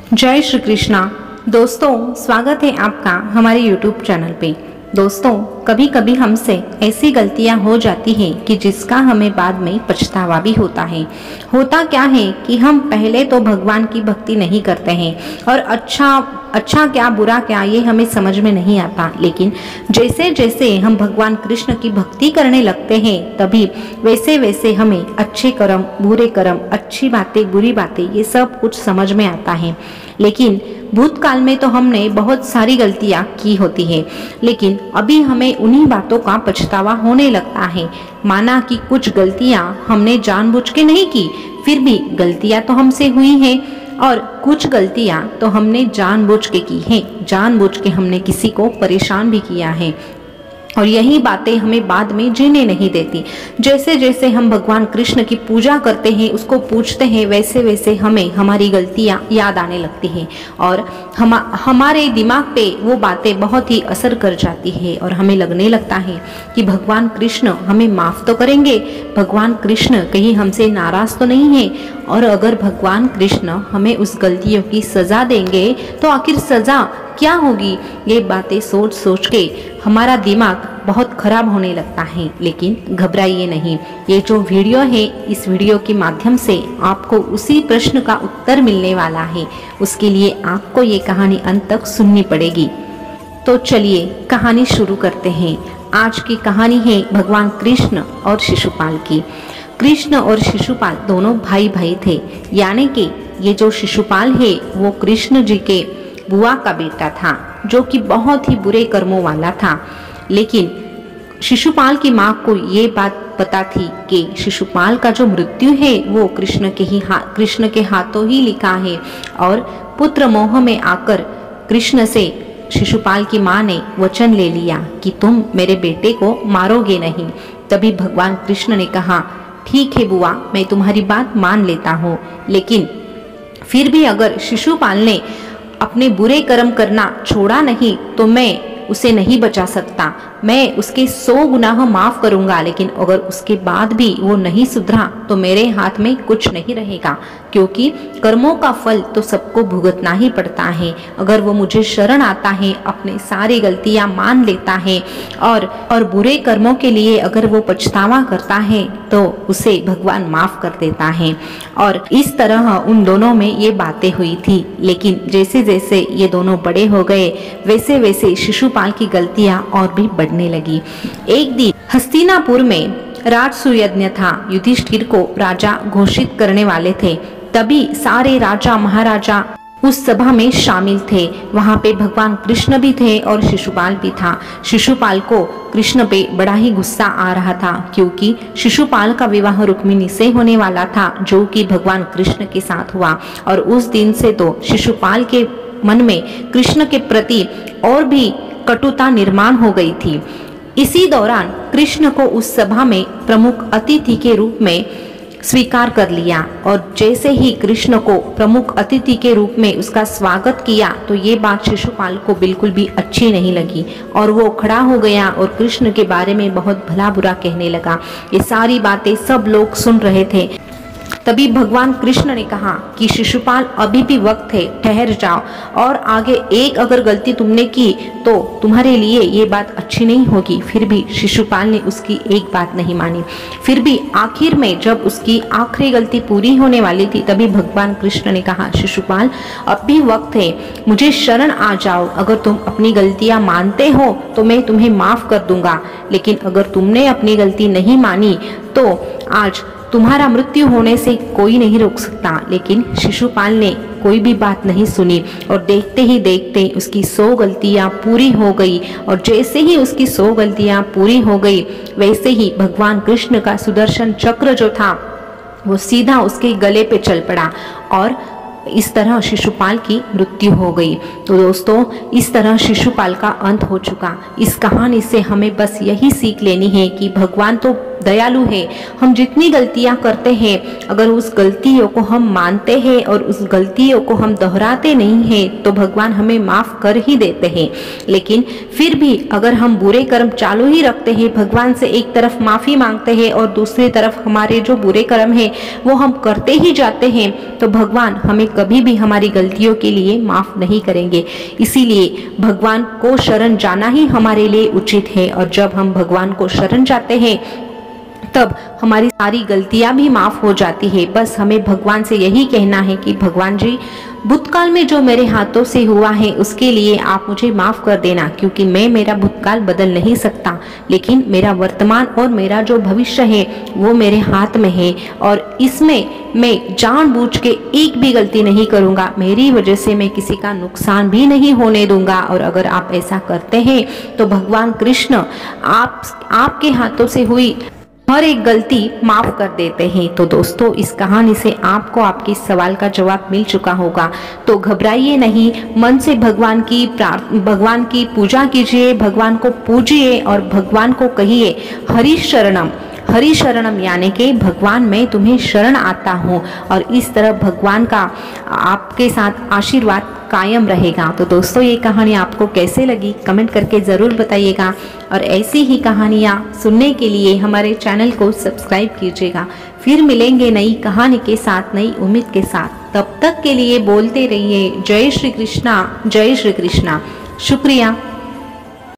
जय श्री कृष्णा। दोस्तों, स्वागत है आपका हमारे YouTube चैनल पे। दोस्तों, कभी कभी हमसे ऐसी गलतियां हो जाती हैं कि जिसका हमें बाद में पछतावा भी होता है। होता क्या है कि हम पहले तो भगवान की भक्ति नहीं करते हैं और अच्छा क्या बुरा क्या ये हमें समझ में नहीं आता, लेकिन जैसे जैसे हम भगवान कृष्ण की भक्ति करने लगते हैं तभी वैसे वैसे हमें अच्छे कर्म बुरे कर्म, अच्छी बातें बुरी बातें ये सब कुछ समझ में आता है। लेकिन भूतकाल में तो हमने बहुत सारी गलतियां की होती है, लेकिन अभी हमें उन्हीं बातों का पछतावा होने लगता है। माना कि कुछ गलतियां हमने जानबूझ के नहीं की, फिर भी गलतियां तो हमसे हुई हैं, और कुछ गलतियां तो हमने जानबूझ के की हैं। जानबूझ के हमने किसी को परेशान भी किया है, और यही बातें हमें बाद में जीने नहीं देती। जैसे जैसे हम भगवान कृष्ण की पूजा करते हैं, उसको पूछते हैं, वैसे वैसे हमें हमारी गलतियां याद आने लगती हैं और हमारे दिमाग पे वो बातें बहुत ही असर कर जाती है और हमें लगने लगता है कि भगवान कृष्ण हमें माफ़ तो करेंगे, भगवान कृष्ण कहीं हमसे नाराज़ तो नहीं है। और अगर भगवान कृष्ण हमें उस गलतियों की सज़ा देंगे तो आखिर सज़ा क्या होगी, ये बातें सोच सोच के हमारा दिमाग बहुत खराब होने लगता है। लेकिन घबराइए नहीं, ये जो वीडियो है, इस वीडियो के माध्यम से आपको उसी प्रश्न का उत्तर मिलने वाला है। उसके लिए आपको ये कहानी अंत तक सुननी पड़ेगी। तो चलिए कहानी शुरू करते हैं। आज की कहानी है भगवान कृष्ण और शिशुपाल की। कृष्ण और शिशुपाल दोनों भाई भाई थे, यानी कि ये जो शिशुपाल है वो कृष्ण जी के बुआ का बेटा था, जो कि बहुत ही बुरे कर्मों वाला था। लेकिन शिशुपाल की माँ को ये बात पता थी कि शिशुपाल का जो मृत्यु है वो कृष्ण के हाथों ही लिखा है, और पुत्र मोह में आकर कृष्ण से शिशुपाल की माँ ने वचन ले लिया कि तुम मेरे बेटे को मारोगे नहीं। तभी भगवान कृष्ण ने कहा, ठीक है बुआ, मैं तुम्हारी बात मान लेता हूँ, लेकिन फिर भी अगर शिशुपाल ने अपने बुरे कर्म करना छोड़ा नहीं तो मैं उसे नहीं बचा सकता। मैं उसके 100 गुनाह माफ करूंगा, लेकिन अगर उसके बाद भी वो नहीं सुधरा तो मेरे हाथ में कुछ नहीं रहेगा, क्योंकि कर्मों का फल तो सबको भुगतना ही पड़ता है। अगर वो मुझे शरण आता है, अपनी सारी गलतियां मान लेता है और बुरे कर्मों के लिए अगर वो पछतावा करता है तो उसे भगवान माफ कर देता है। और इस तरह उन दोनों में ये बातें हुई थी। लेकिन जैसे जैसे ये दोनों बड़े हो गए वैसे वैसे शिशुपाल की गलतियां और भी बढ़ने लगी। एक दिन हस्तिनापुर में राजसूय यज्ञ था। युधिष्ठिर को राजा घोषित करने वाले थे। तभी सारे राजा महाराजा उस सभा में शामिल थे। वहां पे भगवान कृष्ण भी थे और शिशुपाल भी था। शिशुपाल को कृष्ण पे बड़ा ही गुस्सा आ रहा था, क्योंकि शिशुपाल का विवाह रुक्मिणी से होने वाला था, जो कि भगवान कृष्ण के साथ हुआ। और उस दिन से तो शिशुपाल के मन में कृष्ण के प्रति और भी कटुता निर्माण हो गई थी। इसी दौरान कृष्ण को उस सभा में प्रमुख अतिथि के रूप में स्वीकार कर लिया, और जैसे ही कृष्ण को प्रमुख अतिथि के रूप में उसका स्वागत किया तो ये बात शिशुपाल को बिल्कुल भी अच्छी नहीं लगी, और वो खड़ा हो गया और कृष्ण के बारे में बहुत भला बुरा कहने लगा। ये सारी बातें सब लोग सुन रहे थे। तभी भगवान कृष्ण ने कहा कि शिशुपाल, अभी भी वक्त है, ठहर जाओ, और आगे एक अगर गलती तुमने की तो तुम्हारे लिए ये बात अच्छी नहीं होगी। फिर भी शिशुपाल ने उसकी एक बात नहीं मानी। फिर भी आखिर में जब उसकी आखिरी गलती पूरी होने वाली थी तभी भगवान कृष्ण ने कहा, शिशुपाल, अब भी वक्त है, मुझे शरण आ जाओ। अगर तुम अपनी गलतियां मानते हो तो मैं तुम्हें माफ कर दूंगा, लेकिन अगर तुमने अपनी गलती नहीं मानी तो आज तुम्हारा मृत्यु होने से कोई नहीं रोक सकता। लेकिन शिशुपाल ने कोई भी बात नहीं सुनी, और देखते ही देखते उसकी 100 गलतियां पूरी हो गई। और जैसे ही उसकी 100 गलतियां पूरी हो गई वैसे ही भगवान कृष्ण का सुदर्शन चक्र जो था वो सीधा उसके गले पे चल पड़ा, और इस तरह शिशुपाल की मृत्यु हो गई। तो दोस्तों, इस तरह शिशुपाल का अंत हो चुका। इस कहानी से हमें बस यही सीख लेनी है कि भगवान तो दयालु है। हम जितनी गलतियां करते हैं, अगर उस गलतियों को हम मानते हैं और उस गलतियों को हम दोहराते नहीं हैं तो भगवान हमें माफ कर ही देते हैं। लेकिन फिर भी अगर हम बुरे कर्म चालू ही रखते हैं, भगवान से एक तरफ माफी मांगते हैं और दूसरी तरफ हमारे जो बुरे कर्म है वो हम करते ही जाते हैं, तो भगवान हमें कभी भी हमारी गलतियों के लिए माफ नहीं करेंगे। इसीलिए भगवान को शरण जाना ही हमारे लिए उचित है। और जब हम भगवान को शरण जाते हैं तब हमारी सारी गलतियां भी माफ हो जाती है। बस हमें भगवान से यही कहना है कि भगवान जी, भूतकाल में जो मेरे हाथों से हुआ है उसके लिए आप मुझे माफ कर देना, क्योंकि मैं मेरा भूतकाल बदल नहीं सकता, लेकिन मेरा वर्तमान और मेरा जो भविष्य है वो मेरे हाथ में है और इसमें मैं जानबूझ के एक भी गलती नहीं करूंगा। मेरी वजह से मैं किसी का नुकसान भी नहीं होने दूंगा। और अगर आप ऐसा करते हैं तो भगवान कृष्ण आपके हाथों से हुई हर एक गलती माफ कर देते हैं। तो दोस्तों, इस कहानी से आपको आपके सवाल का जवाब मिल चुका होगा। तो घबराइए नहीं, मन से भगवान की पूजा कीजिए, भगवान को पूजिए और भगवान को कहिए हरि शरणम। हरि शरणम यानी कि भगवान मैं तुम्हें शरण आता हूँ। और इस तरह भगवान का आपके साथ आशीर्वाद कायम रहेगा। तो दोस्तों, ये कहानी आपको कैसे लगी कमेंट करके ज़रूर बताइएगा। और ऐसी ही कहानियाँ सुनने के लिए हमारे चैनल को सब्सक्राइब कीजिएगा। फिर मिलेंगे नई कहानी के साथ, नई उम्मीद के साथ। तब तक के लिए बोलते रहिए जय श्री कृष्णा, जय श्री कृष्णा। शुक्रिया।